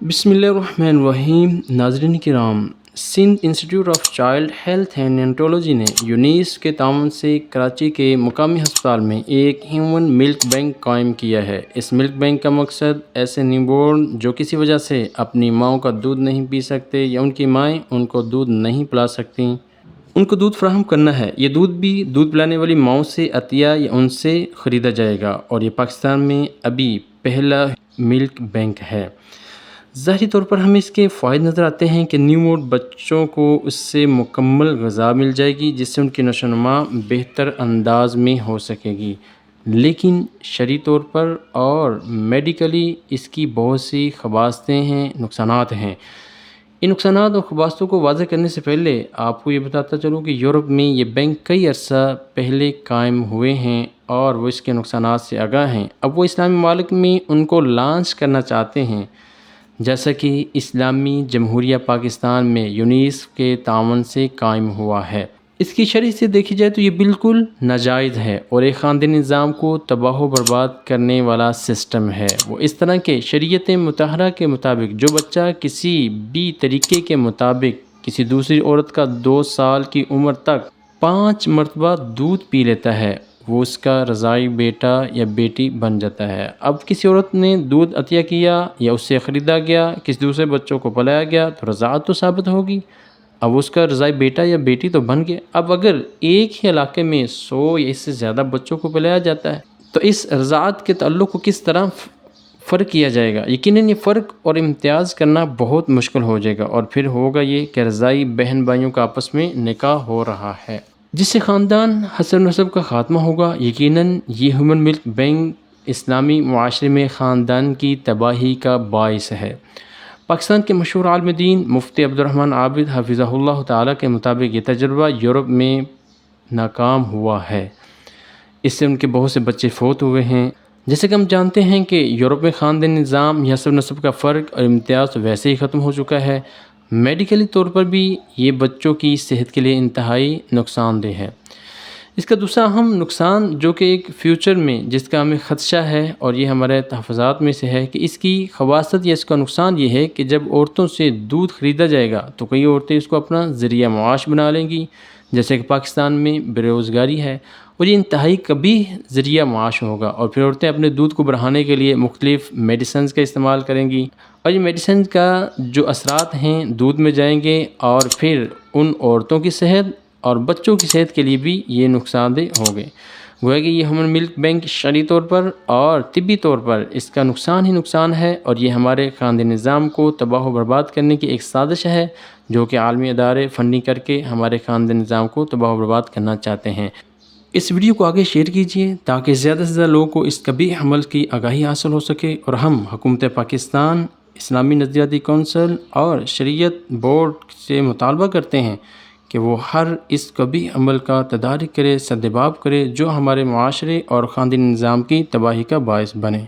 بسم اللہ الرحمن الرحیم، ناظرین کرام، Sindh institute of child health and neonatology نے یونیس کے تعاون سے کراچی کے مقامی ہسپتال میں ایک ہیومن ملک بینک قائم کیا ہے۔ اس ملک بینک کا مقصد ایسے نیو بورن جو کسی وجہ سے اپنی ماؤں کا دودھ نہیں پی سکتے یا ان کی مائیں ان کو دودھ نہیں پلا سکتیں، ان کو دودھ فراہم کرنا ہے۔ یہ دودھ بھی دودھ پلانے والی ماؤں سے عطیہ یا ان سے خریدا جائے گا، اور یہ پاکستان میں ابھی پہلا ملک بینک ہے۔ ظاہری طور پر ہمیں اس کے فوائد نظر آتے ہیں کہ نیو بورن بچوں کو اس سے مکمل غذا مل جائے گی، جس سے ان کی نشو و نما بہتر انداز میں ہو سکے گی، لیکن شرعی طور پر اور میڈیکلی اس کی بہت سی خباثتیں ہیں، نقصانات ہیں۔ ان نقصانات اور خباثتوں کو واضح کرنے سے پہلے آپ کو یہ بتاتا چلوں کہ یورپ میں یہ بینک کئی عرصہ پہلے قائم ہوئے ہیں اور وہ اس کے نقصانات سے آگاہ ہیں۔ اب وہ اسلامی ممالک میں ان کو لانچ کرنا چاہتے ہیں، جیسا کہ اسلامی جمہوریہ پاکستان میں یونیس کے تعاون سے قائم ہوا ہے۔ اس کی شرح سے دیکھی جائے تو یہ بالکل ناجائز ہے اور ایک خاندانی نظام کو تباہ و برباد کرنے والا سسٹم ہے۔ وہ اس طرح کہ شریعت مطہرہ کے مطابق جو بچہ کسی بھی طریقے کے مطابق کسی دوسری عورت کا 2 سال کی عمر تک 5 مرتبہ دودھ پی لیتا ہے، وہ اس کا رضاعی بیٹا یا بیٹی بن جاتا ہے۔ اب کسی عورت نے دودھ عطیہ کیا یا اس سے خریدا گیا، کسی دوسرے بچوں کو پلایا گیا تو رضاعت تو ثابت ہوگی، اب اس کا رضاعی بیٹا یا بیٹی تو بن گیا۔ اب اگر ایک ہی علاقے میں 100 یا اس سے زیادہ بچوں کو پلایا جاتا ہے تو اس رضاعت کے تعلق کو کس طرح فرق کیا جائے گا؟ یقیناً یہ فرق اور امتیاز کرنا بہت مشکل ہو جائے گا، اور پھر ہوگا یہ کہ رضاعی بہن بھائیوں کا آپس میں نکاح ہو رہا ہے، جس سے خاندان حسب نسب کا خاتمہ ہوگا۔ یقیناً یہ ہیومن ملک بینک اسلامی معاشرے میں خاندان کی تباہی کا باعث ہے۔ پاکستان کے مشہور عالم دین مفتی عبدالرحمن عابد حفظہ اللہ تعالیٰ کے مطابق یہ تجربہ یورپ میں ناکام ہوا ہے، اس سے ان کے بہت سے بچے فوت ہوئے ہیں۔ جیسے کہ ہم جانتے ہیں کہ یورپ میں خاندانی نظام یا حسب نسب کا فرق اور امتیاز تو ویسے ہی ختم ہو چکا ہے، میڈیکلی طور پر بھی یہ بچوں کی صحت کے لیے انتہائی نقصان دہ ہے۔ اس کا دوسرا اہم نقصان جو کہ ایک فیوچر میں جس کا ہمیں خدشہ ہے اور یہ ہمارے تحفظات میں سے ہے کہ اس کی خباثت یا اس کا نقصان یہ ہے کہ جب عورتوں سے دودھ خریدا جائے گا تو کئی عورتیں اس کو اپنا ذریعہ معاش بنا لیں گی، جیسے کہ پاکستان میں بے روزگاری ہے، اور یہ انتہائی قبیح ذریعہ معاش ہوگا، اور پھر عورتیں اپنے دودھ کو بڑھانے کے لیے مختلف میڈیسنز کا استعمال کریں گی، اور یہ میڈیسنز کا جو اثرات ہیں دودھ میں جائیں گے، اور پھر ان عورتوں کی صحت اور بچوں کی صحت کے لیے بھی یہ نقصان دہ ہوں گے۔ گویا کہ یہ ہیومن ملک بینک شرعی طور پر اور طبی طور پر اس کا نقصان ہی نقصان ہے، اور یہ ہمارے خاندانی نظام کو تباہ و برباد کرنے کی ایک سازش ہے جو کہ عالمی ادارے فنڈنگ کر کے ہمارے خاندانی نظام کو تباہ و برباد کرنا چاہتے ہیں۔ اس ویڈیو کو آگے شیئر کیجیے تاکہ زیادہ سے زیادہ لوگوں کو اس قبیح عمل کی آگاہی حاصل ہو سکے، اور ہم حکومت پاکستان، اسلامی نظریاتی کونسل اور شریعت بورڈ سے مطالبہ کرتے ہیں کہ وہ ہر اس قبیح عمل کا تدارک کرے، سدباب کرے جو ہمارے معاشرے اور خاندانی نظام کی تباہی کا باعث بنے۔